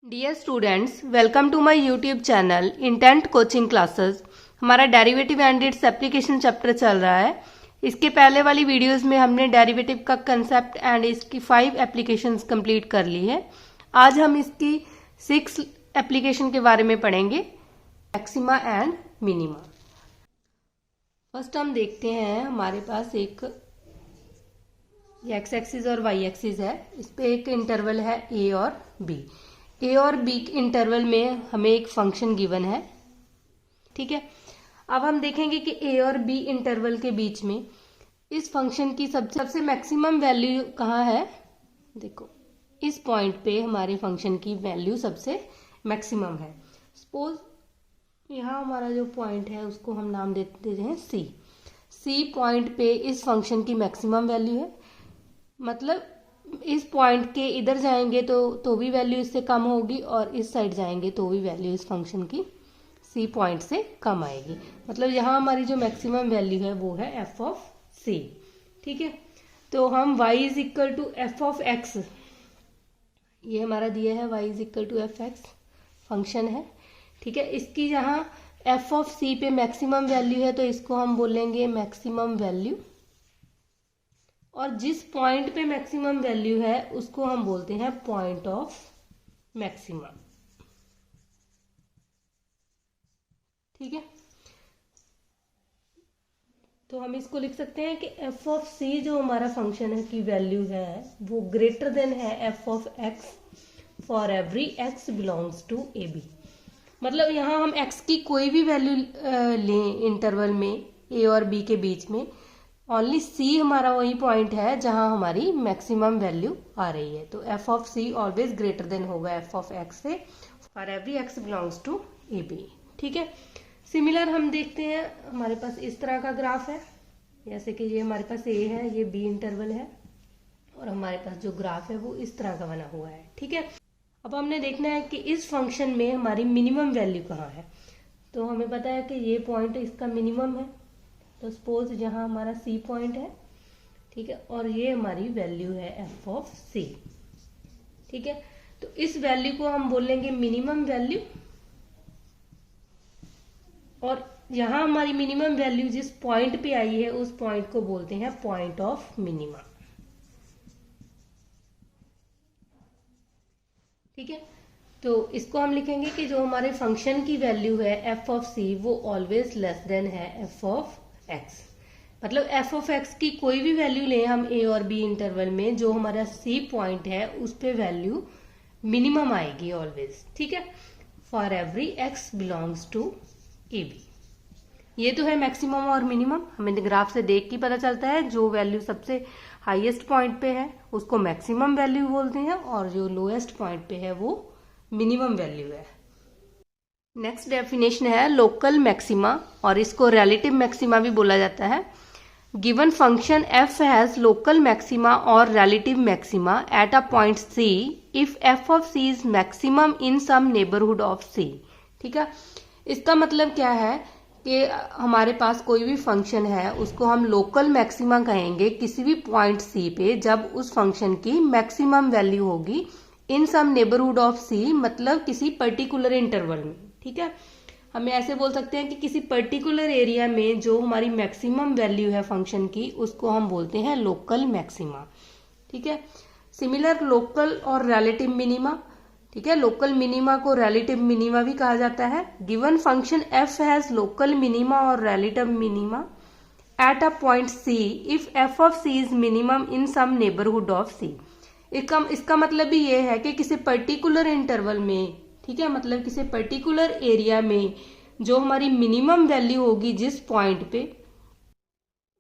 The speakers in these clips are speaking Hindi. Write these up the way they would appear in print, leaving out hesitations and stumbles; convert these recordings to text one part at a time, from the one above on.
Dear students, welcome to my YouTube channel Intent coaching classes. हमारा derivative and its application chapter चल रहा है। इसके पहले वाली वीडियोस में हमने डेरिवेटिव का कंसेप्ट एंड इसकी 5 एप्लीकेशंस कंप्लीट कर ली है। आज हम इसकी 6 एप्लीकेशन के बारे में पढ़ेंगे, मैक्सिमा एंड मिनिमा। फर्स्ट हम देखते हैं, हमारे पास एक एक्स एक्सिस और वाई एक्सिस है। इस पे एक इंटरवल है ए और बी। ए और बी इंटरवल में हमें एक फंक्शन गिवन है, ठीक है। अब हम देखेंगे कि ए और बी इंटरवल के बीच में इस फंक्शन की सबसे मैक्सिमम वैल्यू कहाँ है। देखो, इस पॉइंट पे हमारे फंक्शन की वैल्यू सबसे मैक्सिमम है। सपोज यहाँ हमारा जो पॉइंट है उसको हम नाम देते हैं सी। सी पॉइंट पे इस फंक्शन की मैक्सिमम वैल्यू है, मतलब इस पॉइंट के इधर जाएंगे तो भी वैल्यू इससे कम होगी और इस साइड जाएंगे तो भी वैल्यू इस फंक्शन की सी पॉइंट से कम आएगी। मतलब यहाँ हमारी जो मैक्सिमम वैल्यू है वो है एफ ऑफ सी, ठीक है। तो हम y is equal to F of X, ये हमारा दिया है y is equal to F X function है, ठीक है। इसकी जहाँ एफ ऑफ सी पे मैक्सिमम वैल्यू है तो इसको हम बोलेंगे मैक्सिमम वैल्यू, और जिस पॉइंट पे मैक्सिमम वैल्यू है उसको हम बोलते हैं पॉइंट ऑफ मैक्सिमा, ठीक है। तो हम इसको लिख सकते हैं कि एफ ऑफ सी जो हमारा फंक्शन है की वैल्यू है वो ग्रेटर देन है F of X for every X belongs to A B. मतलब यहाँ हम एक्स की कोई भी वैल्यू लें इंटरवल में ए और बी के बीच में, ओनली सी हमारा वही पॉइंट है जहां हमारी मैक्सिमम वैल्यू आ रही है। तो F of C always greater than होगा एफ ऑफ एक्स से for every X belongs to A B, ठीक है। सिमिलर हम देखते हैं, हमारे पास इस तरह का ग्राफ है, जैसे कि ये हमारे पास ए है, ये बी इंटरवल है, और हमारे पास जो ग्राफ है वो इस तरह का बना हुआ है, ठीक है। अब हमने देखना है कि इस फंक्शन में हमारी मिनिमम वैल्यू कहाँ है। तो हमें पता है कि ये पॉइंट इसका मिनिमम है। तो सपोज यहाँ हमारा सी पॉइंट है, ठीक है, और ये हमारी वैल्यू है एफ ऑफ सी, ठीक है। तो इस वैल्यू को हम बोलेंगे मिनिमम वैल्यू, और यहाँ हमारी मिनिमम वैल्यू जिस पॉइंट पे आई है उस पॉइंट को बोलते हैं पॉइंट ऑफ मिनिमा, ठीक है। तो इसको हम लिखेंगे कि जो हमारे फंक्शन की वैल्यू है एफ ऑफ सी वो ऑलवेज लेस देन है एफ ऑफ एक्स। मतलब एफ ऑफ एक्स की कोई भी वैल्यू लें हम ए और बी इंटरवल में, जो हमारा सी पॉइंट है उस पे वैल्यू मिनिमम आएगी ऑलवेज, ठीक है, for every X belongs to A B. ये तो है मैक्सिमम और मिनिमम, हमें ग्राफ से देख के पता चलता है। जो वैल्यू सबसे हाईएस्ट पॉइंट पे है उसको मैक्सिमम वैल्यू बोलते हैं, और जो लोएस्ट पॉइंट पे है वो मिनिमम वैल्यू है। नेक्स्ट डेफिनेशन है लोकल मैक्सिमा, और इसको रिलेटिव मैक्सिमा भी बोला जाता है। Given function F has local maxima और relative maxima at a point C if F of C is maximum in some neighbourhood of C, ठीक है। इसका मतलब क्या है कि हमारे पास कोई भी फंक्शन है उसको हम लोकल मैक्सिमा कहेंगे किसी भी पॉइंट सी पे जब उस फंक्शन की मैक्सिमम वैल्यू होगी इन सम नेबरहुड ऑफ सी, मतलब किसी पर्टिकुलर इंटरवल में, ठीक है। हमें ऐसे बोल सकते हैं कि किसी पर्टिकुलर एरिया में जो हमारी मैक्सिमम वैल्यू है फंक्शन की उसको हम बोलते हैं लोकल मैक्सिमा, ठीक है। सिमिलर लोकल और रिलेटिव मिनिमा, ठीक है। लोकल मिनिमा को रिलेटिव मिनिमा भी कहा जाता है। Given function F has local minima और relative minima at a point C if F of C is minimum in some neighbourhood of C. इसका मतलब भी ये है कि किसी पर्टिकुलर इंटरवल में, ठीक है, मतलब किसी पर्टिकुलर एरिया में जो हमारी मिनिमम वैल्यू होगी जिस पॉइंट पे,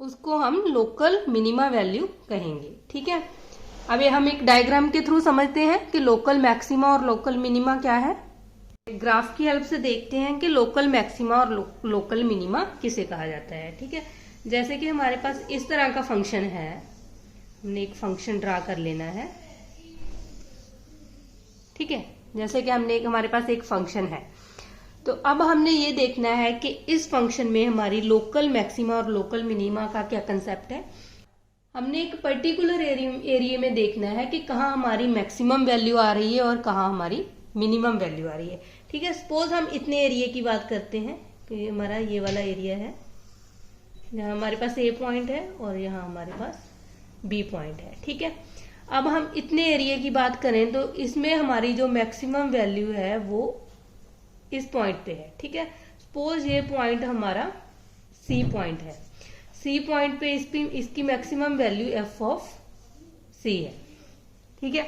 उसको हम लोकल मिनिमा वैल्यू कहेंगे, ठीक है। अब ये हम एक डायग्राम के थ्रू समझते हैं कि लोकल मैक्सिमा और लोकल मिनिमा क्या है। ग्राफ की हेल्प से देखते हैं कि लोकल मैक्सिमा और लोकल मिनिमा किसे कहा जाता है, ठीक है। जैसे कि हमारे पास इस तरह का फंक्शन है, हमने एक फंक्शन ड्रा कर लेना है, ठीक है। जैसे कि हमारे पास एक फंक्शन है, तो अब हमने ये देखना है कि इस फंक्शन में हमारी लोकल मैक्सिमा और लोकल मिनिमा का क्या कंसेप्ट है। हमने एक पर्टिकुलर एरिया में देखना है कि कहाँ हमारी मैक्सिमम वैल्यू आ रही है और कहाँ हमारी मिनिमम वैल्यू आ रही है। ठीक है, सपोज हम इतने एरिया की बात करते हैं, तो ये हमारा ये वाला एरिया है, यहाँ हमारे पास ए पॉइंट है और यहाँ हमारे पास बी पॉइंट है। ठीक है, अब हम इतने एरिया की बात करें तो इसमें हमारी जो मैक्सिमम वैल्यू है वो इस पॉइंट पे है। ठीक है, सपोज ये पॉइंट हमारा सी पॉइंट है, सी पॉइंट पे इसकी मैक्सिमम वैल्यू एफ ऑफ सी है। ठीक है,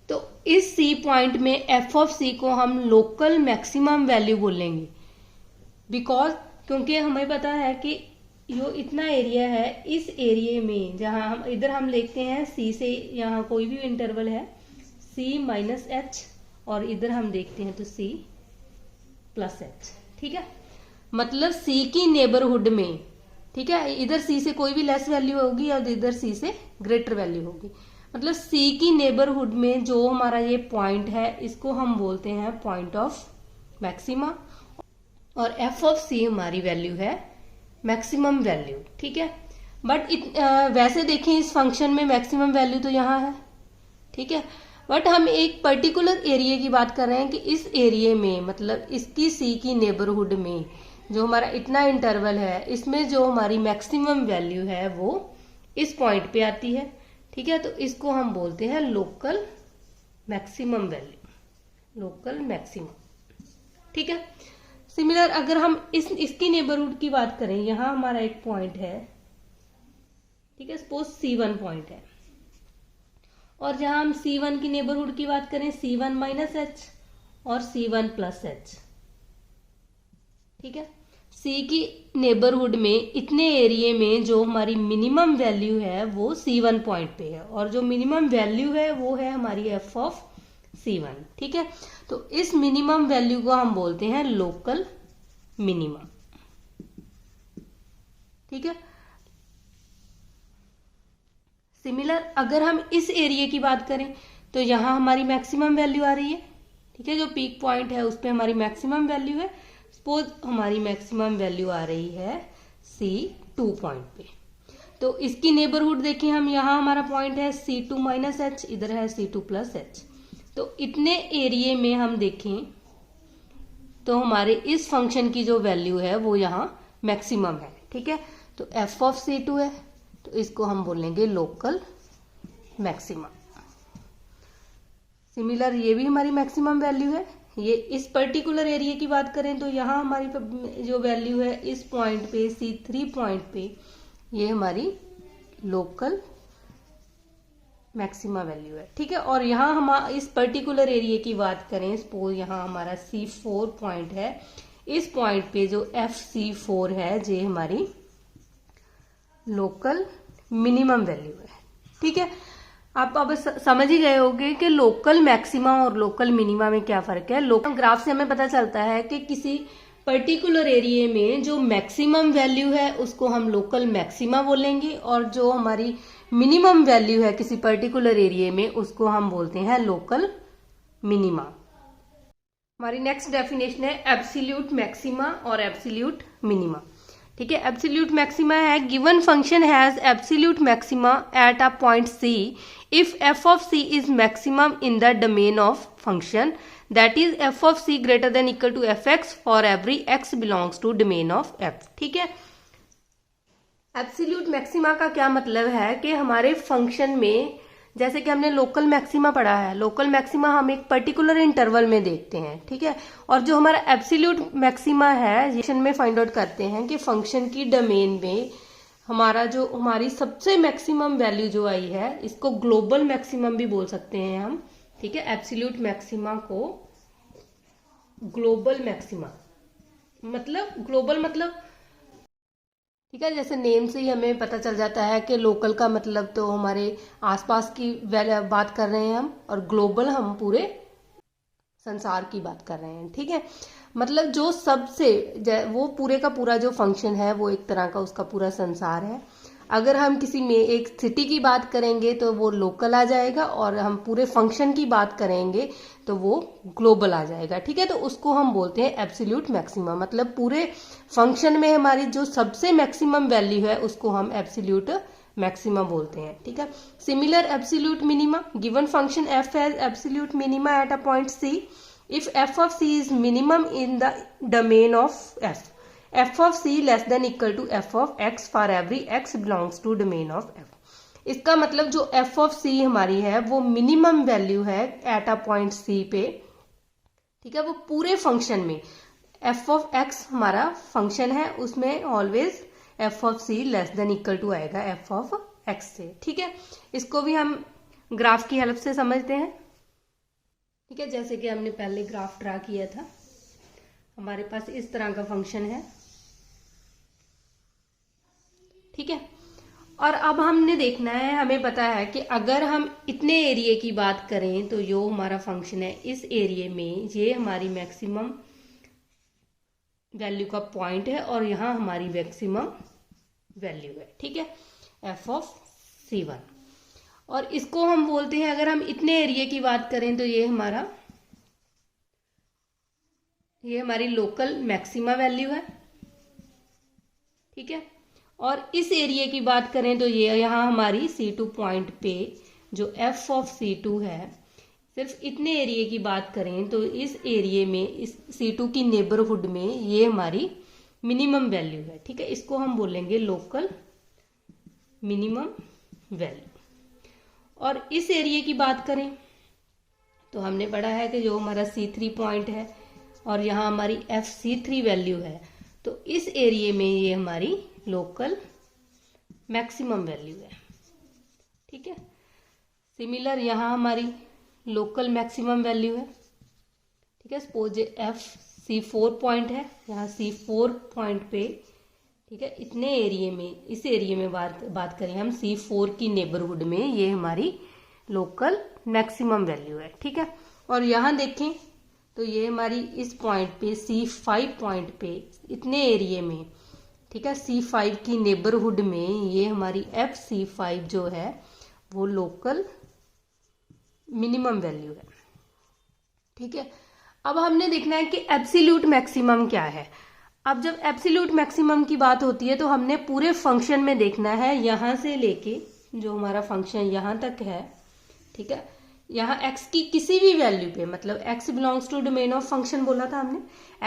तो इस सी पॉइंट में एफ ऑफ सी को हम लोकल मैक्सिमम वैल्यू बोलेंगे, बिकॉज क्योंकि हमें पता है कि जो इतना एरिया है, इस एरिया में जहां हम इधर हम लिखते हैं सी से, यहाँ कोई भी इंटरवल है सी माइनस एच, और इधर हम देखते हैं तो सी प्लस एच। ठीक है, मतलब सी की नेबरहुड में, ठीक है, इधर सी से कोई भी लेस वैल्यू होगी और इधर सी से ग्रेटर वैल्यू होगी, मतलब सी की नेबरहुड में जो हमारा ये पॉइंट है इसको हम बोलते हैं पॉइंट ऑफ मैक्सिमा, और एफ ऑफ सी हमारी वैल्यू है मैक्सिमम वैल्यू। ठीक है, बट वैसे देखें इस फंक्शन में मैक्सिमम वैल्यू तो यहाँ है। ठीक है, बट हम एक पर्टिकुलर एरिया की बात कर रहे हैं कि इस एरिया में, मतलब इसकी सी की नेबरहुड में जो हमारा इतना इंटरवल है, इसमें जो हमारी मैक्सिमम वैल्यू है वो इस पॉइंट पे आती है। ठीक है, तो इसको हम बोलते हैं local maximum value, local maximum. ठीक है, सिमिलर अगर हम इसकी नेबरहुड की बात करें, यहां हमारा एक पॉइंट है, ठीक है, सपोज C1 पॉइंट है, और जहां हम C1 की नेबरहुड की बात करें C1 माइनस एच और C1 प्लस एच। ठीक है, C की नेबरहुड में इतने एरिया में जो हमारी मिनिमम वैल्यू है वो C1 पॉइंट पे है, और जो मिनिमम वैल्यू है वो है हमारी एफ ऑफ C1। ठीक है, तो इस मिनिमम वैल्यू को हम बोलते हैं लोकल मिनिमम। ठीक है, सिमिलर अगर हम इस एरिया की बात करें तो यहां हमारी मैक्सिमम वैल्यू आ रही है। ठीक है, जो पीक पॉइंट है उस पर हमारी मैक्सिमम वैल्यू है, सपोज हमारी मैक्सिमम वैल्यू आ रही है C2 पॉइंट पे, तो इसकी नेबरहुड देखें हम, यहां हमारा पॉइंट है C2 माइनस एच, इधर है C2 प्लस एच, तो इतने एरिया में हम देखें तो हमारे इस फंक्शन की जो वैल्यू है वो यहाँ मैक्सिमम है। ठीक है, तो एफ ऑफ C2 है, तो इसको हम बोलेंगे लोकल मैक्सिमम। सिमिलर ये भी हमारी मैक्सिमम वैल्यू है, ये इस पर्टिकुलर एरिया की बात करें तो यहाँ हमारी जो वैल्यू है इस पॉइंट पे C3 पॉइंट पे, ये हमारी लोकल मैक्सिमा वैल्यू है। ठीक है, और यहाँ हम इस पर्टिकुलर एरिया की बात करें, सपोज यहाँ हमारा C4 पॉइंट है, इस पॉइंट पे जो FC4 है ये हमारी लोकल मिनिमम वैल्यू है। ठीक है, आप अब समझ ही गए होंगे कि लोकल मैक्सिमा और लोकल मिनिमा में क्या फर्क है। लोकल ग्राफ से हमें पता चलता है कि किसी पर्टिकुलर एरिया में जो मैक्सिमम वैल्यू है उसको हम लोकल मैक्सिमा बोलेंगे, और जो हमारी मिनिमम वैल्यू है किसी पर्टिकुलर एरिया में उसको हम बोलते हैं लोकल मिनिमा। हमारी नेक्स्ट डेफिनेशन है एब्सोल्यूट मैक्सिमा और एब्सोल्यूट मिनिमा। ठीक है, एब्सोल्यूट मैक्सिमा है given function has absolute maxima at a point C if f of c is maximum in the domain of function, that is f of c greater than equal to fx for every x belongs to domain of f। ठीक है, एब्सोल्यूट मैक्सिमा का क्या मतलब है कि हमारे फंक्शन में, जैसे कि हमने लोकल मैक्सिमा पढ़ा है, लोकल मैक्सिमा हम एक पर्टिकुलर इंटरवल में देखते हैं। ठीक है, और जो हमारा एब्सोल्यूट मैक्सिमा है फंक्शन में फाइंड आउट करते हैं कि फंक्शन की डोमेन में हमारी सबसे मैक्सिमम वैल्यू जो आई है, इसको ग्लोबल मैक्सिमम भी बोल सकते हैं हम। ठीक है, एब्सोल्यूट मैक्सिमा को ग्लोबल मैक्सिमा मतलब ठीक है, जैसे नेम से ही हमें पता चल जाता है कि लोकल का मतलब तो हमारे आसपास की बात कर रहे हैं हम, और ग्लोबल हम पूरे संसार की बात कर रहे हैं। ठीक है, मतलब जो सबसे वो पूरे का पूरा जो फंक्शन है वो एक तरह का उसका पूरा संसार है। अगर हम किसी में एक सिटी की बात करेंगे तो वो लोकल आ जाएगा, और हम पूरे फंक्शन की बात करेंगे तो वो ग्लोबल आ जाएगा। ठीक है, तो उसको हम बोलते हैं एब्सोल्यूट मैक्सिमम, मतलब पूरे फंक्शन में हमारी जो सबसे मैक्सिमम वैल्यू है उसको हम एब्सोल्यूट मैक्सिमा बोलते हैं, ठीक है। Similar absolute minima, given function F has absolute minima at a point C if F of C is minimum in the domain of F of C less than equal to F of X for every X belongs to domain of F. इसका मतलब जो एफ ऑफ सी हमारी है वो मिनिमम वैल्यू है एट अ पॉइंट सी पे, ठीक है, वो पूरे फंक्शन में। एफ ऑफ एक्स हमारा फंक्शन है, उसमें always F of C less than equal to आएगा एफ ऑफ एक्स से, ठीक है। इसको भी हम ग्राफ की हेल्प से समझते हैं, ठीक है। जैसे कि हमने पहले ग्राफ ड्रा किया था, हमारे पास इस तरह का फंक्शन है, ठीक है। और अब हमने देखना है, हमें पता है कि अगर हम इतने एरिया की बात करें तो जो हमारा फंक्शन है इस एरिया में ये हमारी मैक्सिमम वैल्यू का पॉइंट है और यहाँ हमारी मैक्सिमम वैल्यू है, ठीक है, एफ ऑफ C1। और इसको हम बोलते हैं, अगर हम इतने एरिया की बात करें तो ये हमारी लोकल मैक्सिमा वैल्यू है, ठीक है। और इस एरिया की बात करें तो ये यहाँ हमारी C2 पॉइंट पे जो एफ ऑफ C2 है, सिर्फ इतने एरिया की बात करें तो इस एरिया में, इस C2 की नेबरहुड में ये हमारी मिनिमम वैल्यू है, ठीक है। इसको हम बोलेंगे लोकल मिनिमम वैल्यू। और इस एरिया की बात करें तो हमने पढ़ा है कि जो हमारा C3 पॉइंट है और यहाँ हमारी FC3 वैल्यू है, तो इस एरिया में ये हमारी लोकल मैक्सिमम वैल्यू है, ठीक है। सिमिलर यहाँ हमारी लोकल मैक्सिमम वैल्यू है, ठीक है। सपोज FC4 पॉइंट है, यहाँ C4 पॉइंट पे, ठीक है, इतने एरिया में, इस एरिया में बात करें हम C4 की नेबरहुड में, ये हमारी लोकल मैक्सिमम वैल्यू है, ठीक है। और यहाँ देखें तो ये हमारी इस पॉइंट पे C5 पॉइंट पे इतने एरिया में, ठीक है, C5 की नेबरहुड में ये हमारी FC5 जो है वो लोकल मिनिमम वैल्यू है, ठीक है। अब हमने देखना है कि एब्सोल्यूट मैक्सिमम क्या है। अब जब एब्सोल्यूट मैक्सिमम की बात होती है तो हमने पूरे फंक्शन में देखना है, यहां से लेके जो हमारा फंक्शन यहां तक है, ठीक है, यहाँ x की किसी भी वैल्यू पे, मतलब x belongs to domain of function बोला था हमने,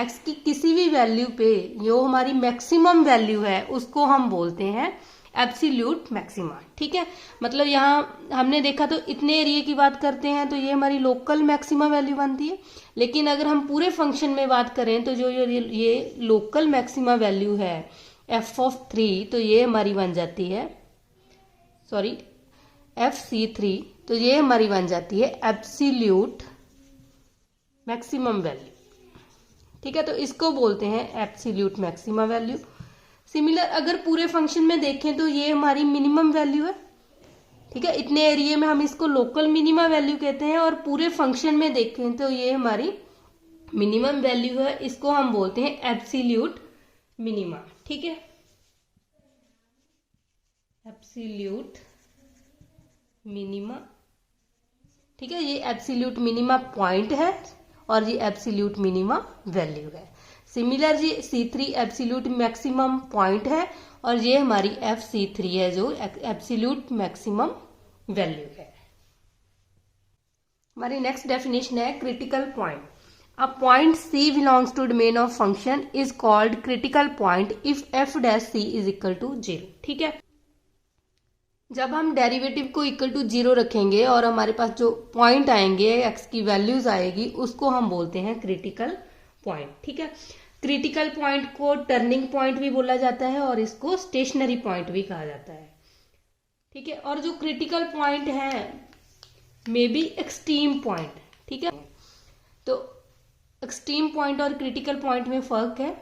x की किसी भी वैल्यू पे जो हमारी मैक्सिमम वैल्यू है उसको हम बोलते हैं एब्सोल्यूट मैक्सिमा, ठीक है। मतलब यहाँ हमने देखा तो इतने एरिया की बात करते हैं तो ये हमारी लोकल मैक्सिमा वैल्यू बनती है, लेकिन अगर हम पूरे फंक्शन में बात करें तो जो ये लोकल मैक्सिमा वैल्यू है एफ ऑफ 3, तो ये हमारी बन जाती है, सॉरी FC3, तो ये हमारी बन जाती है एब्सोल्यूट मैक्सिमम वैल्यू, ठीक है। तो इसको बोलते हैं एब्सोल्यूट मैक्सिमा वैल्यू। सिमिलर अगर पूरे फंक्शन में देखें तो ये हमारी मिनिमम वैल्यू है, ठीक है, इतने एरिया में हम इसको लोकल मिनिमा वैल्यू कहते हैं, और पूरे फंक्शन में देखें तो ये हमारी मिनिमम वैल्यू है, इसको हम बोलते हैं एब्सोल्यूट मिनिमा, ठीक है, एब्सोल्यूट मिनिमा, ठीक है। ये एब्सोल्यूट मिनिमा पॉइंट है और ये एब्सोल्यूट मिनिमा वैल्यू है। सिमिलर जी C3 एब्सोल्यूट मैक्सिमम पॉइंट है और ये हमारी FC3 है जो एब्सोल्यूट मैक्सिमम वैल्यू है। हमारी नेक्स्ट डेफिनेशन है critical point. A point C belongs to domain of function is called critical point if f dash C is equal to 0, ठीक है। जब हम डेरिवेटिव को इक्वल टू 0 रखेंगे और हमारे पास जो पॉइंट आएंगे, x की वैल्यूज आएगी, उसको हम बोलते हैं क्रिटिकल पॉइंट, ठीक है। क्रिटिकल पॉइंट को टर्निंग पॉइंट भी बोला जाता है और इसको स्टेशनरी पॉइंट भी कहा जाता है, ठीक है। और जो क्रिटिकल पॉइंट है मे बी एक्सट्रीम पॉइंट, ठीक है। तो एक्सट्रीम पॉइंट और क्रिटिकल पॉइंट में फर्क है,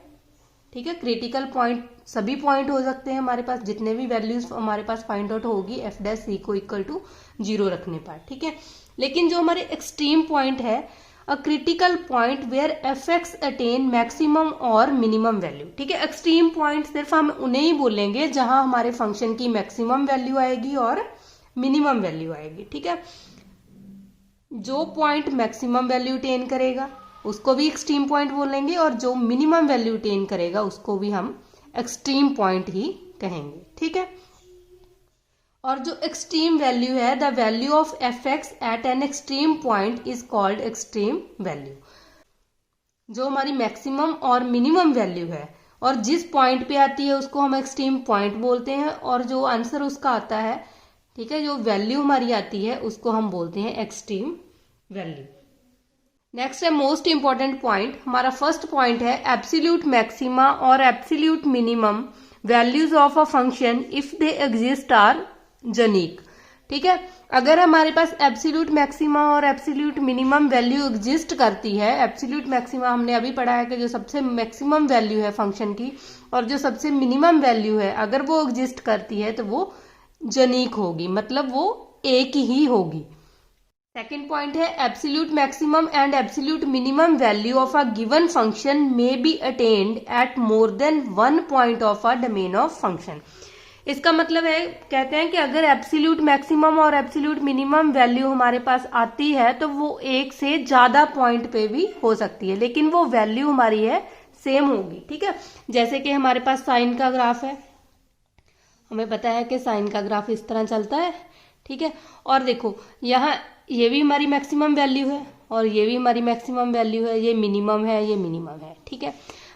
ठीक है। क्रिटिकल पॉइंट सभी पॉइंट हो सकते हैं हमारे पास, जितने भी वैल्यूज हमारे पास फाइंड आउट होगी f डैश C को इक्वल टू 0 रखने पर, ठीक है। लेकिन जो हमारे एक्सट्रीम पॉइंट है, a critical point where fx attain maximum और मिनिमम वैल्यू, ठीक है। एक्सट्रीम पॉइंट सिर्फ हम उन्हें ही बोलेंगे जहां हमारे फंक्शन की मैक्सिमम वैल्यू आएगी और मिनिमम वैल्यू आएगी, ठीक है। जो पॉइंट मैक्सिमम वैल्यू अटेन करेगा उसको भी एक्सट्रीम पॉइंट बोलेंगे और जो मिनिमम वैल्यू अटेन करेगा उसको भी हम एक्सट्रीम पॉइंट ही कहेंगे, ठीक है। और जो एक्सट्रीम वैल्यू है, the value of F X at an extreme point is called extreme value. जो हमारी मैक्सिमम और मिनिमम वैल्यू है और जिस पॉइंट पे आती है उसको हम एक्सट्रीम पॉइंट बोलते हैं, और जो आंसर उसका आता है, ठीक है, जो वैल्यू हमारी आती है उसको हम बोलते हैं एक्सट्रीम वैल्यू। नेक्स्ट है मोस्ट इंपॉर्टेंट पॉइंट, हमारा फर्स्ट पॉइंट है एब्सोल्यूट मैक्सिमा और absolute minimum values of a function if they exist are unique. ठीक है, अगर हमारे पास एब्सोल्यूट मैक्सिमा और एब्सोल्यूट मिनिमम वैल्यू एग्जिस्ट करती है, एब्सोल्यूट मैक्सिमा हमने अभी पढ़ा है कि जो सबसे मैक्सिमम वैल्यू है फंक्शन की और जो सबसे मिनिमम वैल्यू है, अगर वो एग्जिस्ट करती है तो वो यूनिक होगी, मतलब वो एक ही होगी। सेकेंड पॉइंट है absolute maximum and absolute minimum value of a given function may be attained at more than one point of a domain of function. इसका मतलब है, कहते हैं कि अगर एब्सोल्यूट मैक्सिमम और एब्सोल्यूट मिनिमम वैल्यू हमारे पास आती है तो वो एक से ज्यादा पॉइंट पे भी हो सकती है, लेकिन वो वैल्यू हमारी है सेम होगी। ठीक है, जैसे कि हमारे पास साइन का ग्राफ है, हमें पता है कि साइन का ग्राफ इस तरह चलता है। ठीक है, और देखो यहाँ ये भी हमारी मैक्सिमम वैल्यू है और ये भी हमारी मैक्सिमम वैल्यू है, ये मिनिमम है, ये मिनिमम है। ठीक है,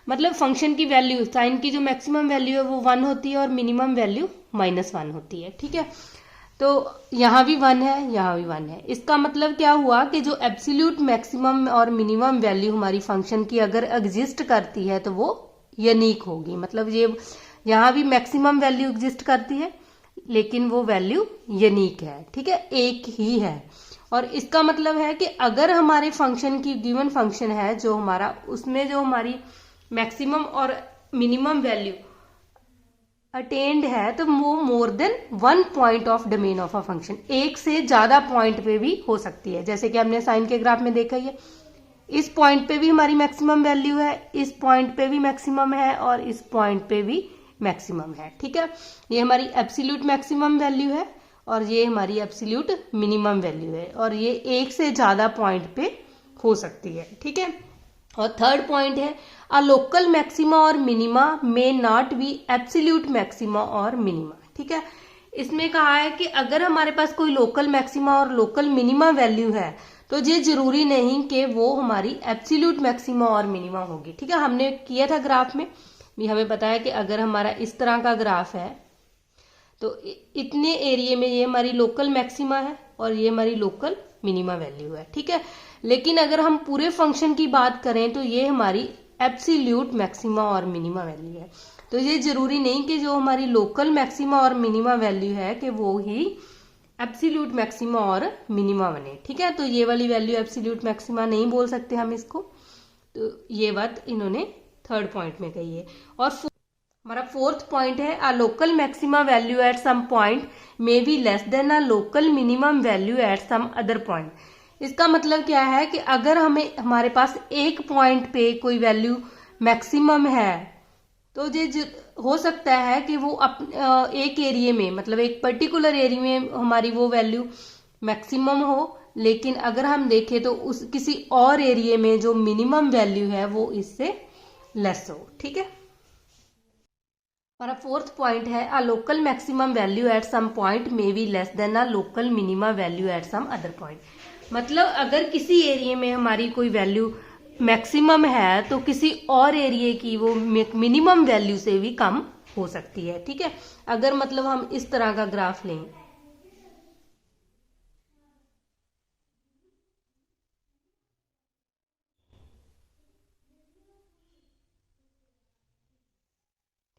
मतलब फंक्शन की वैल्यू, साइन की जो मैक्सिमम वैल्यू है वो 1 होती है और मिनिमम वैल्यू -1 होती है। ठीक है, तो यहाँ भी 1 है, यहाँ भी 1 है। इसका मतलब क्या हुआ कि जो एब्सोल्यूट मैक्सिमम और मिनिमम वैल्यू हमारी फंक्शन की अगर एग्जिस्ट करती है तो वो यूनिक होगी, मतलब ये यहाँ भी मैक्सिमम वैल्यू एग्जिस्ट करती है लेकिन वो वैल्यू यूनिक है। ठीक है, एक ही है। और इसका मतलब है कि अगर हमारे फंक्शन की गिवन फंक्शन है जो हमारा, उसमें जो हमारी मैक्सिमम और मिनिमम वैल्यू अटेन्ड है तो वो मोर than one point of domain of a function, एक से ज्यादा पॉइंट पे भी हो सकती है। जैसे कि हमने साइन के ग्राफ में देखा ही है, इस पॉइंट पे भी हमारी मैक्सिमम वैल्यू है, इस पॉइंट पे भी मैक्सिमम है और इस पॉइंट पे भी मैक्सिमम है। ठीक है, ये हमारी एब्सोल्यूट मैक्सिमम वैल्यू है और ये हमारी एब्सोल्यूट मिनिमम वैल्यू है, और ये एक से ज्यादा पॉइंट पे हो सकती है। ठीक है, और थर्ड पॉइंट है अ लोकल मैक्सिमा और minima may not be absolute maxima और मिनिमा। ठीक है, इसमें कहा है कि अगर हमारे पास कोई लोकल मैक्सिमा और लोकल मिनिमा वैल्यू है तो ये जरूरी नहीं कि वो हमारी एब्सोल्यूट मैक्सिमा और मिनिमा होगी। ठीक है, हमने किया था ग्राफ में भी, हमें पता है कि अगर हमारा इस तरह का ग्राफ है तो इतने एरिया में ये हमारी लोकल मैक्सिमा है और ये हमारी लोकल मिनिमा वैल्यू है। ठीक है, लेकिन अगर हम पूरे फंक्शन की बात करें तो ये हमारी एब्सोल्यूट मैक्सिमा और मिनिमा वैल्यू है। तो ये जरूरी नहीं कि जो हमारी लोकल मैक्सिमा और मिनिमा वैल्यू है कि वो ही एब्सोल्यूट मैक्सिमा और मिनिमा बने। ठीक है, तो ये वाली वैल्यू एब्सोल्यूट मैक्सिमा नहीं बोल सकते हम इसको, तो ये बात इन्होंने थर्ड पॉइंट में कही है। और हमारा फोर्थ पॉइंट है a local maxima value at some point may be less than a local minimum value at some other point. इसका मतलब क्या है कि अगर हमें हमारे पास एक पॉइंट पे कोई वैल्यू मैक्सिमम है तो ये हो सकता है कि वो एक एरिया में, मतलब एक पर्टिकुलर एरिया में हमारी वो वैल्यू मैक्सिमम हो, लेकिन अगर हम देखें तो उस किसी और एरिया में जो मिनिमम वैल्यू है वो इससे लेस हो। ठीक है, हमारा फोर्थ पॉइंट है a local maximum value at some point may be less than a local minima value at some other point. मतलब अगर किसी एरिया में हमारी कोई वैल्यू मैक्सिमम है तो किसी और एरिया की वो मिनिमम वैल्यू से भी कम हो सकती है। ठीक है, अगर मतलब हम इस तरह का ग्राफ लें,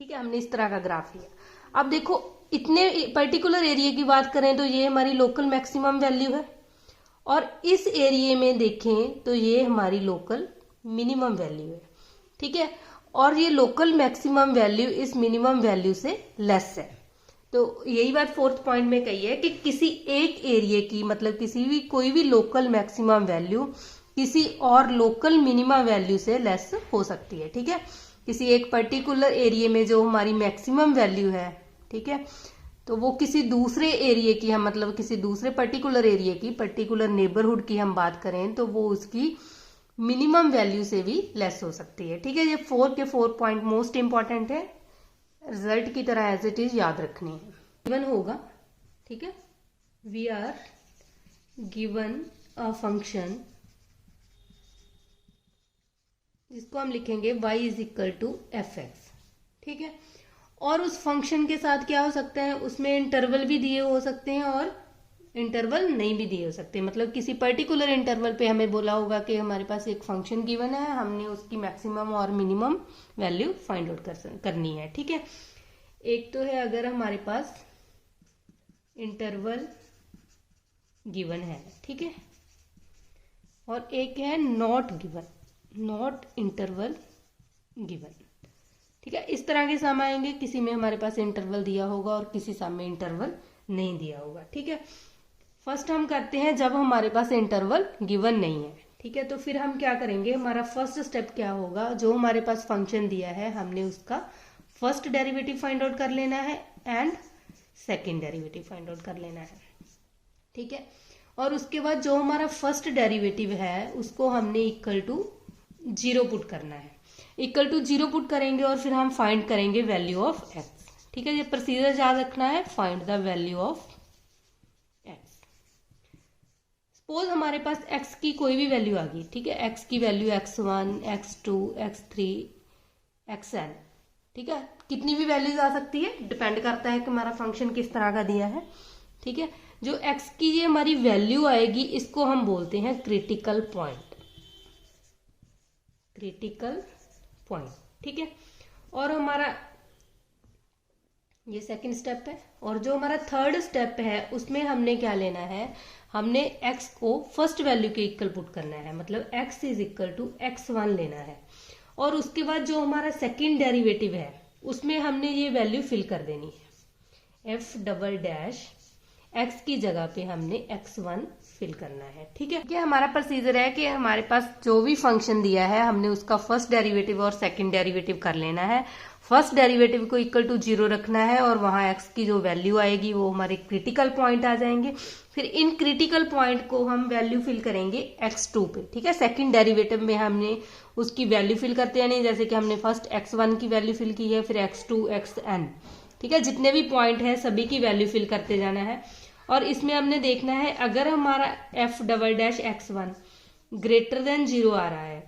ठीक है, हमने इस तरह का ग्राफ लिया। अब देखो इतने पर्टिकुलर एरिया की बात करें तो ये हमारी लोकल मैक्सिमम वैल्यू है, और इस एरिया में देखें तो ये हमारी लोकल मिनिमम वैल्यू है। ठीक है, और ये लोकल मैक्सिमम वैल्यू इस मिनिमम वैल्यू से लेस है। तो यही बात फोर्थ पॉइंट में कही है कि किसी एक एरिया की, मतलब किसी भी कोई भी लोकल मैक्सिमम वैल्यू किसी और लोकल मिनिमम वैल्यू से लेस हो सकती है। ठीक है, किसी एक पर्टिकुलर एरिया में जो हमारी मैक्सिमम वैल्यू है, ठीक है, तो वो किसी दूसरे एरिया की, हम मतलब किसी दूसरे पर्टिकुलर एरिया की, पर्टिकुलर नेबरहुड की हम बात करें तो वो उसकी मिनिमम वैल्यू से भी लेस हो सकती है। ठीक है, ये 4 के 4 पॉइंट मोस्ट इंपॉर्टेंट है, रिजल्ट की तरह एज इट इज याद रखनी है। गिवन होगा ठीक है, we are given a function जिसको हम लिखेंगे y is equal to F X, ठीक है। और उस फंक्शन के साथ क्या हो सकता है, उसमें इंटरवल भी दिए हो सकते हैं और इंटरवल नहीं भी दिए हो सकते। मतलब किसी पर्टिकुलर इंटरवल पे हमें बोला होगा कि हमारे पास एक फंक्शन गिवन है, हमने उसकी मैक्सिमम और मिनिमम वैल्यू फाइंड आउट करनी है, ठीक है। एक तो है अगर हमारे पास इंटरवल गिवन है, ठीक है, और एक है not given, not interval given, ठीक है। इस तरह के सम आएंगे, किसी में हमारे पास इंटरवल दिया होगा और किसी सम में इंटरवल नहीं दिया होगा, ठीक है। फर्स्ट हम करते हैं जब हमारे पास इंटरवल गिवन नहीं है, ठीक है। तो फिर हम क्या करेंगे, हमारा फर्स्ट स्टेप क्या होगा, जो हमारे पास फंक्शन दिया है हमने उसका फर्स्ट डेरिवेटिव फाइंड आउट कर लेना है and second derivative find out कर लेना है, ठीक है। और उसके बाद जो हमारा फर्स्ट डेरिवेटिव है उसको हमने इक्वल टू 0 पुट करना है, इक्वल टू 0 पुट करेंगे और फिर हम फाइंड करेंगे वैल्यू ऑफ एक्स, ठीक है। ये प्रोसीजर याद रखना है, find the value of x. Suppose हमारे पास एक्स की कोई भी वैल्यू आ गई, ठीक है, एक्स की value x1, x2, x3, xn, ठीक है। कितनी भी वैल्यूज आ सकती है, डिपेंड करता है कि हमारा फंक्शन किस तरह का दिया है, ठीक है। जो x की ये हमारी वैल्यू आएगी इसको हम बोलते हैं क्रिटिकल पॉइंट, क्रिटिकल पॉइंट, ठीक है। और हमारा ये सेकंड स्टेप है, और जो हमारा थर्ड स्टेप है उसमें हमने क्या लेना है, हमने x को फर्स्ट वैल्यू के इक्वल पुट करना है, मतलब x is equal to x1 लेना है। और उसके बाद जो हमारा सेकंड डेरिवेटिव है उसमें हमने ये वैल्यू फिल कर देनी है, f डबल डैश x की जगह पे हमने x1 फिल करना है, ठीक है। हमारा प्रोसीजर है कि हमारे पास जो भी फंक्शन दिया है हमने उसका फर्स्ट डेरिवेटिव और सेकंड डेरिवेटिव कर लेना है। फर्स्ट डेरिवेटिव को इक्वल टू 0 रखना है और वहां x की जो वैल्यू आएगी वो हमारे क्रिटिकल पॉइंट आ जाएंगे। फिर इन क्रिटिकल पॉइंट को हम वैल्यू फिल करेंगे x2 पे, ठीक है। सेकंड डेरिवेटिव में हमने उसकी वैल्यू फिल करते हैं, नहीं जैसे कि हमने फर्स्ट x1 की वैल्यू फिल की है, फिर x2, xn, ठीक है। जितने भी पॉइंट है सभी की वैल्यू फिल करते जाना है। और इसमें हमने देखना है अगर हमारा f double dash x1 greater than 0 आ रहा है,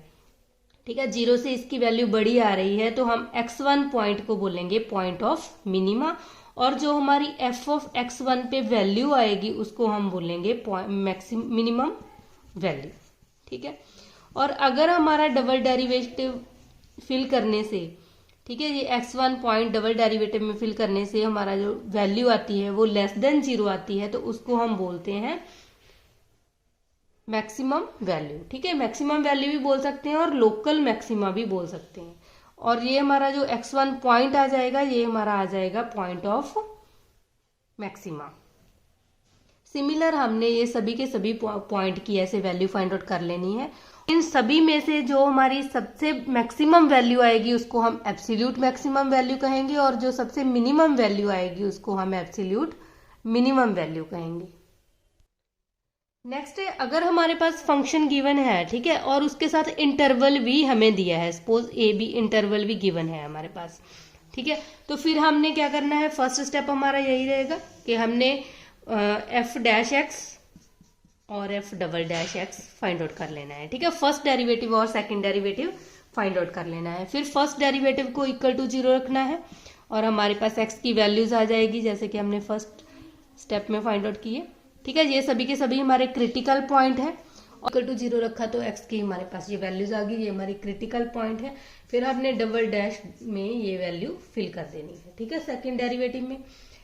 ठीक है, 0 से इसकी वैल्यू बड़ी आ रही है, तो हम x1 पॉइंट को बोलेंगे पॉइंट ऑफ मिनिमा, और जो हमारी f ऑफ x1 पे वैल्यू आएगी उसको हम बोलेंगे मिनिमम वैल्यू, ठीक है। और अगर हमारा डबल डेरिवेटिव फिल करने से, ठीक है, ये x1 पॉइंट डबल डेरिवेटिव में फिल करने से हमारा जो वैल्यू आती है वो लेस देन 0 आती है, तो उसको हम बोलते हैं मैक्सिमम वैल्यू, ठीक है। मैक्सिमम वैल्यू भी बोल सकते हैं और लोकल मैक्सिमा भी बोल सकते हैं। और ये हमारा जो x1 पॉइंट आ जाएगा ये हमारा आ जाएगा पॉइंट ऑफ मैक्सिमा। सिमिलर हमने ये सभी के सभी पॉइंट की ऐसे वैल्यू फाइंड आउट कर लेनी है। इन सभी में से जो हमारी सबसे मैक्सिमम वैल्यू आएगी उसको हम एब्सोल्यूट मैक्सिमम वैल्यू कहेंगे, और जो सबसे मिनिमम वैल्यू आएगी उसको हम एब्सोल्यूट मिनिमम वैल्यू कहेंगे। नेक्स्ट है, अगर हमारे पास फंक्शन गिवन है, ठीक है, और उसके साथ इंटरवल भी हमें दिया है, सपोज ए बी इंटरवल भी गिवन है हमारे पास, ठीक है, तो फिर हमने क्या करना है, फर्स्ट स्टेप हमारा यही रहेगा कि हमने एफ डैश एक्स और F double dash X find out कर लेना है, ठीक है। फर्स्ट डेरिवेटिव और सेकंड डेरिवेटिव फाइंड आउट कर लेना है। फिर फर्स्ट डेरिवेटिव को इक्वल टू 0 रखना है और हमारे पास एक्स की वैल्यूज आ जाएगी जैसे कि हमने फर्स्ट स्टेप में फाइंड आउट किए, ठीक है। ये सभी के सभी हमारे क्रिटिकल पॉइंट है, इक्वल टू 0 रखा तो एक्स की हमारे पास ये वैल्यूज आ गई, ये हमारी क्रिटिकल पॉइंट है। फिर हमने डबल डैश में ये वैल्यू फिल कर देनी है, ठीक है। सेकंड डेरिवेटिव में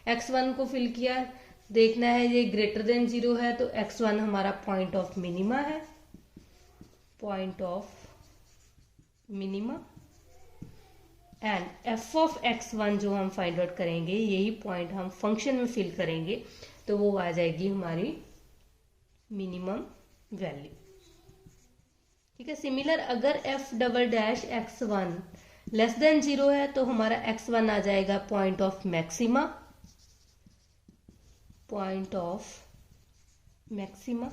x1 को फिल किया, देखना है ये ग्रेटर देन 0 है, तो x1 हमारा पॉइंट ऑफ मिनिमा है, point of minima, and f of x1 जो हम फाइंड आउट करेंगे यही पॉइंट हम फंक्शन में फिल करेंगे, तो वो आ जाएगी हमारी मिनिमम वैल्यू, ठीक है। सिमिलर अगर f double dash x1 less than 0 है तो हमारा x1 आ जाएगा point of maxima, point of maxima,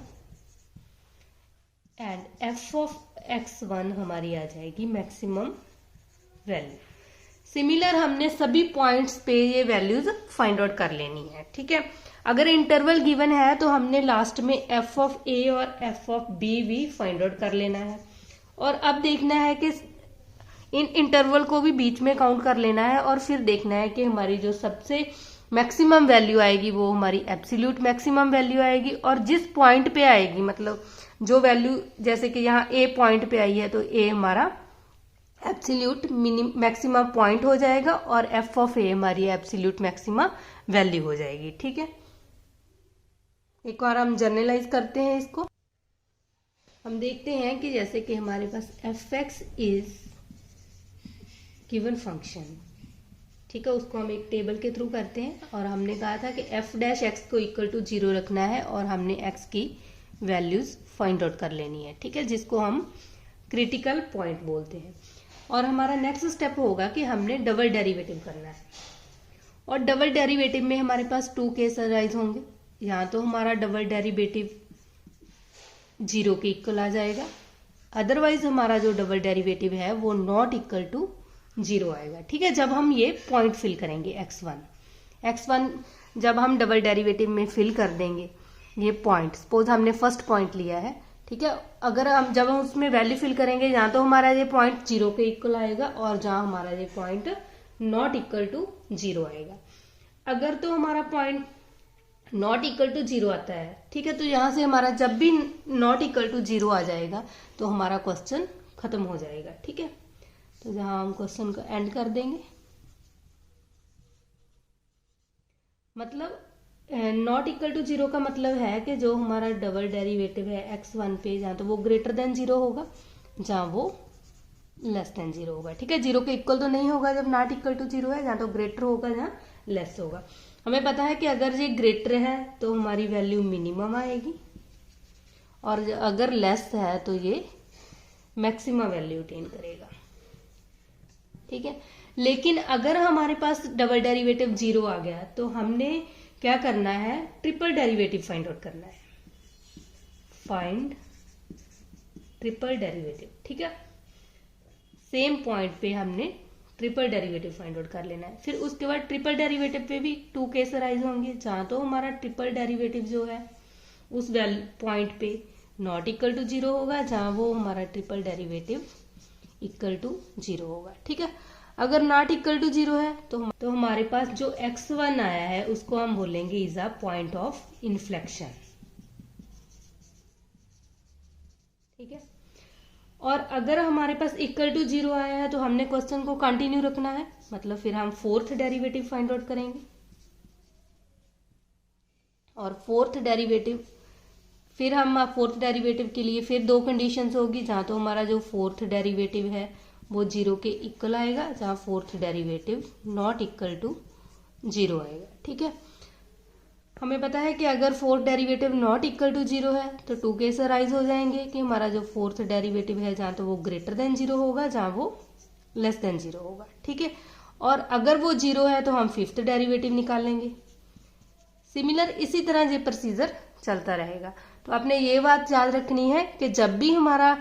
and f of x1 हमारी आ जाएगी मैक्सिमम वैल्यू। सिमिलर हमने सभी पॉइंट्स पे ये वैल्यूज फाइंड आउट कर लेनी है, ठीक है। अगर इंटरवल गिवन है तो हमने लास्ट में एफ ऑफ ए और एफ ऑफ बी भी फाइंड आउट कर लेना है। और अब देखना है कि इन इंटरवल को भी बीच में काउंट कर लेना है और फिर देखना है कि हमारी जो सबसे मैक्सिमम वैल्यू आएगी वो हमारी एब्सोल्यूट मैक्सिमम वैल्यू आएगी। और जिस पॉइंट पे आएगी, मतलब जो वैल्यू, जैसे कि यहाँ ए पॉइंट पे आई है तो ए हमारा एब्सोल्यूट मैक्सिमम पॉइंट हो जाएगा और एफ ऑफ ए हमारी एब्सोल्यूट मैक्सिमम वैल्यू हो जाएगी। ठीक है, एक बार हम जर्नलाइज करते हैं इसको। हम देखते हैं कि जैसे कि हमारे पास F X is given function, ठीक है, उसको हम एक टेबल के थ्रू करते हैं और हमने कहा था कि एफ डैश एक्स को इक्वल टू 0 रखना है और हमने एक्स की वैल्यूज फाइंड आउट कर लेनी है। ठीक है, जिसको हम क्रिटिकल पॉइंट बोलते हैं। और हमारा नेक्स्ट स्टेप होगा कि हमने डबल डेरिवेटिव करना है। और डबल डेरिवेटिव में हमारे पास 2 केस अराइज होंगे। यहाँ तो हमारा डबल डेरिवेटिव 0 के इक्वल आ जाएगा, अदरवाइज हमारा जो डबल डेरिवेटिव है वो नॉट इक्वल टू 0 आएगा। ठीक है, जब हम ये पॉइंट फिल करेंगे x1 जब हम डबल डेरिवेटिव में फिल कर देंगे ये पॉइंट, सपोज हमने फर्स्ट पॉइंट लिया है, ठीक है, अगर हम जब हम उसमें वैल्यू फिल करेंगे जहां तो हमारा ये पॉइंट 0 के इक्वल आएगा और जहां हमारा ये पॉइंट नॉट इक्वल टू 0 आएगा। अगर तो हमारा पॉइंट नॉट इक्वल टू 0 आता है, ठीक है, तो यहां से हमारा जब भी नॉट इक्वल टू 0 आ जाएगा तो हमारा क्वेश्चन खत्म हो जाएगा। ठीक है, तो जहां हम क्वेश्चन को एंड कर देंगे, मतलब नॉट इक्वल टू 0 का मतलब है कि जो हमारा डबल डेरिवेटिव है x1 पे, जहां तो वो ग्रेटर देन 0 होगा, जहां वो लेस देन 0 होगा। ठीक है, 0 के इक्वल तो नहीं होगा जब नॉट इक्वल टू 0 है, जहां तो ग्रेटर होगा, जहां लेस होगा। हमें पता है कि अगर ये ग्रेटर है तो हमारी वैल्यू मिनिमम आएगी और अगर लेस है तो ये मैक्सिमम वैल्यू अटेन करेगा। ठीक है, लेकिन अगर हमारे पास डबल डेरिवेटिव 0 आ गया तो हमने क्या करना है, ट्रिपल डेरिवेटिव फाइंड आउट करना है, फाइंड ट्रिपल डेरिवेटिव। ठीक है, सेम पॉइंट पे हमने ट्रिपल डेरिवेटिव फाइंड आउट कर लेना है। फिर उसके बाद ट्रिपल डेरिवेटिव पे भी 2 केस अराइज होंगे, जहां तो हमारा ट्रिपल डेरिवेटिव जो है उस पॉइंट पे नॉट इक्वल टू 0 होगा, जहां वो हमारा ट्रिपल डेरिवेटिव इक्वल टू 0 होगा। ठीक है, अगर नॉट इक्वल टू 0 है तो हमारे पास जो x1 आया है उसको हम बोलेंगे is a point of inflection. ठीक है, और अगर हमारे पास इक्वल टू 0 आया है तो हमने क्वेश्चन को कंटिन्यू रखना है, मतलब फिर हम फोर्थ डेरिवेटिव फाइंड आउट करेंगे। और फोर्थ डेरिवेटिव के लिए फिर 2 कंडीशंस होगी, जहां तो हमारा जो फोर्थ डेरिवेटिव है वो 0 के इक्वल आएगा, जहां fourth derivative not equal to 0 आएगा। ठीक है, हमें पता है कि अगर fourth derivative not equal to 0 है तो 2 केस अराइज हो जाएंगे कि हमारा जो फोर्थ डेरिवेटिव है जहां तो वो ग्रेटर देन 0 होगा, जहां वो लेस देन 0 होगा। ठीक है, और अगर वो 0 है तो हम फिफ्थ डेरिवेटिव निकालेंगे। सिमिलर इसी तरह ये प्रोसीजर चलता रहेगा। तो आपने ये बात याद रखनी है कि जब भी हमारा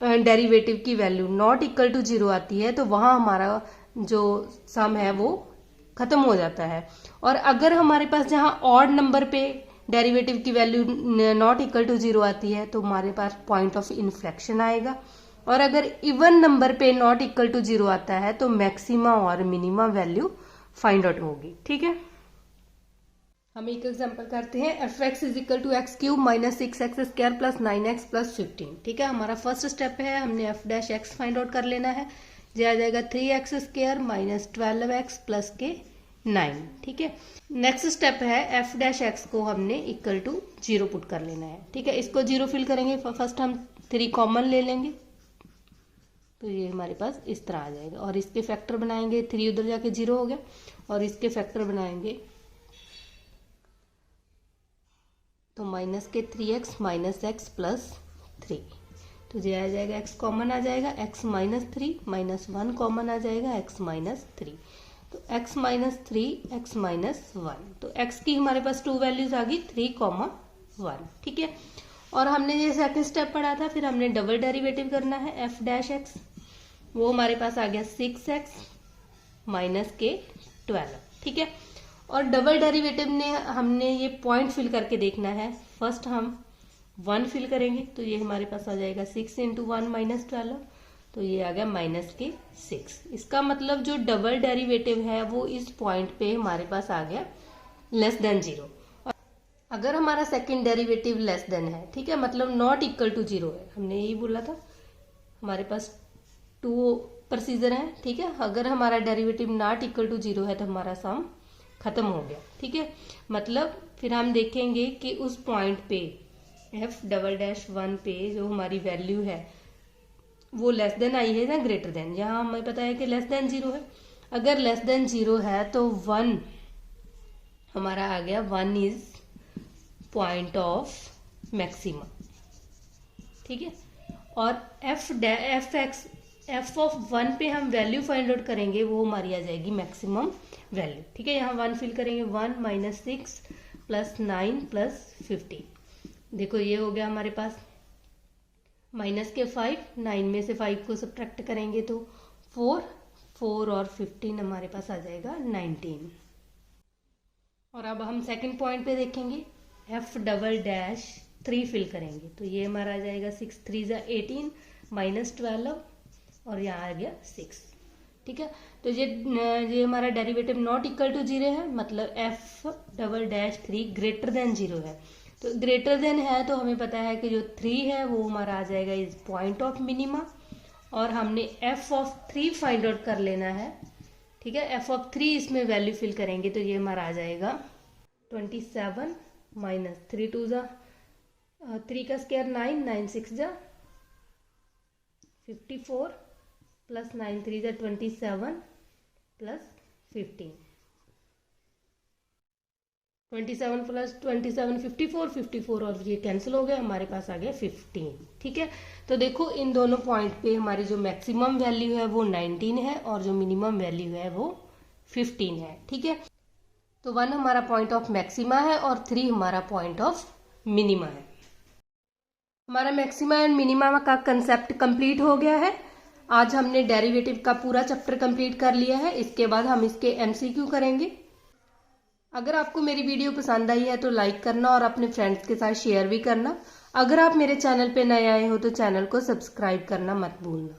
डेरिवेटिव की वैल्यू नॉट इक्वल टू 0 आती है तो वहां हमारा जो सम है वो खत्म हो जाता है। और अगर हमारे पास जहां ऑड नंबर पे डेरिवेटिव की वैल्यू नॉट इक्वल टू 0 आती है तो हमारे पास पॉइंट ऑफ इन्फ्लेक्शन आएगा। और अगर इवन नंबर पे नॉट इक्वल टू 0 आता है तो मैक्सिमम और मिनिमम वैल्यू फाइंड आउट होगी। ठीक है, हम एक एग्जांपल करते हैं, F X is equal to X cube minus 6x square plus 9x plus 15। ठीक है, हमारा फर्स्ट स्टेप है, हमने F dash X find out कर लेना है। जो आ जाएगा 3x square minus 12x plus के 9। ठीक है, नेक्स्ट स्टेप है एफ डैश एक्स को हमने इक्वल टू 0 पुट कर लेना है। ठीक है, इसको 0 फिल करेंगे, फर्स्ट हम 3 कॉमन ले लेंगे तो ये हमारे पास इस तरह आ जाएगा। और इसके फैक्टर बनाएंगे, 3 उधर जाके 0 हो गया, और इसके फैक्टर बनाएंगे तो माइनस के 3x माइनस x प्लस 3, तो ये आ जाएगा x कॉमन आ जाएगा, x माइनस 3 माइनस 1 कॉमन आ जाएगा, x माइनस 3, तो x माइनस 3 x माइनस 1, तो x की हमारे पास 2 वैल्यूज आ गई 3,1। ठीक है, और हमने ये सेकंड स्टेप पढ़ा था, फिर हमने डबल डेरिवेटिव करना है एफ डैश एक्स, वो हमारे पास आ गया 6x माइनस के 12। ठीक है, और डबल डेरिवेटिव ने हमने ये पॉइंट फिल करके देखना है। फर्स्ट हम 1 फिल करेंगे, तो ये हमारे पास आ जाएगा 6 × 1 - 12, तो ये आ गया -6। इसका मतलब जो डबल डेरिवेटिव है वो इस पॉइंट पे हमारे पास आ गया <0। और अगर हमारा सेकंड डेरिवेटिव लेस देन है, ठीक है, मतलब नॉट इक्वल टू 0 है, हमने यही बोला था, हमारे पास 2 प्रोसीजर है, ठीक है। अगर हमारा डेरिवेटिव नॉट इक्वल टू 0 है तो हमारा सम खत्म हो गया, ठीक है। मतलब फिर हम देखेंगे कि उस पॉइंट पे f'1 पे जो हमारी वैल्यू है वो लेस देन आई है या ग्रेटर देन। यहाँ हमें पता है कि लेस देन 0 है। अगर लेस देन 0 है तो 1 हमारा आ गया, 1 इज पॉइंट ऑफ मैक्सिमा, ठीक है। और f ऑफ 1 पे हम वैल्यू फाइंड आउट करेंगे, वो हमारी आ जाएगी मैक्सिमम वैल्यू, ठीक है। यहाँ 1 फिल करेंगे, 1 - 6 + 9 + 15, देखो ये हो गया हमारे पास माइनस के 5, 9 में से 5 को सब्ट्रैक्ट करेंगे तो 4 और 15 हमारे पास आ जाएगा 19। और अब हम सेकंड पॉइंट पे देखेंगे, f'3 फिल करेंगे, तो ये हमारा आ जाएगा 6 × 3 = 18 -12 और यहाँ आ गया 6, ठीक है। तो ये हमारा डेरिवेटिव नॉट इक्वल टू 0 है, मतलब f'3 ग्रेटर देन 0 है। तो ग्रेटर देन है तो हमें पता है कि जो 3 है वो हमारा आ जाएगा इज पॉइंट ऑफ मिनिमा, और हमने f(3) फाइंड आउट कर लेना है, ठीक है। f(3) इसमें वैल्यू फिल करेंगे तो ये हमारा आ जाएगा 27 - 3 × 2 = 3 का स्क्वायर 9, 9 × 6 = 54 + 9 × 3 = 27 + 15, 27 + 27 54, 54 और ये कैंसिल हो गया, हमारे पास आ गया 15, ठीक है। तो देखो इन दोनों पॉइंट पे हमारी जो मैक्सिमम वैल्यू है वो 19 है और जो मिनिमम वैल्यू है वो 15 है, ठीक है। तो 1 हमारा पॉइंट ऑफ मैक्सिमा है और 3 हमारा पॉइंट ऑफ मिनिमा है। हमारा मैक्सिमा एंड मिनिमा का कंसेप्ट कंप्लीट हो गया है। आज हमने डेरिवेटिव का पूरा चैप्टर कंप्लीट कर लिया है। इसके बाद हम इसके MCQ करेंगे। अगर आपको मेरी वीडियो पसंद आई है तो लाइक करना और अपने फ्रेंड्स के साथ शेयर भी करना। अगर आप मेरे चैनल पे नए आए हो तो चैनल को सब्सक्राइब करना मत भूलना।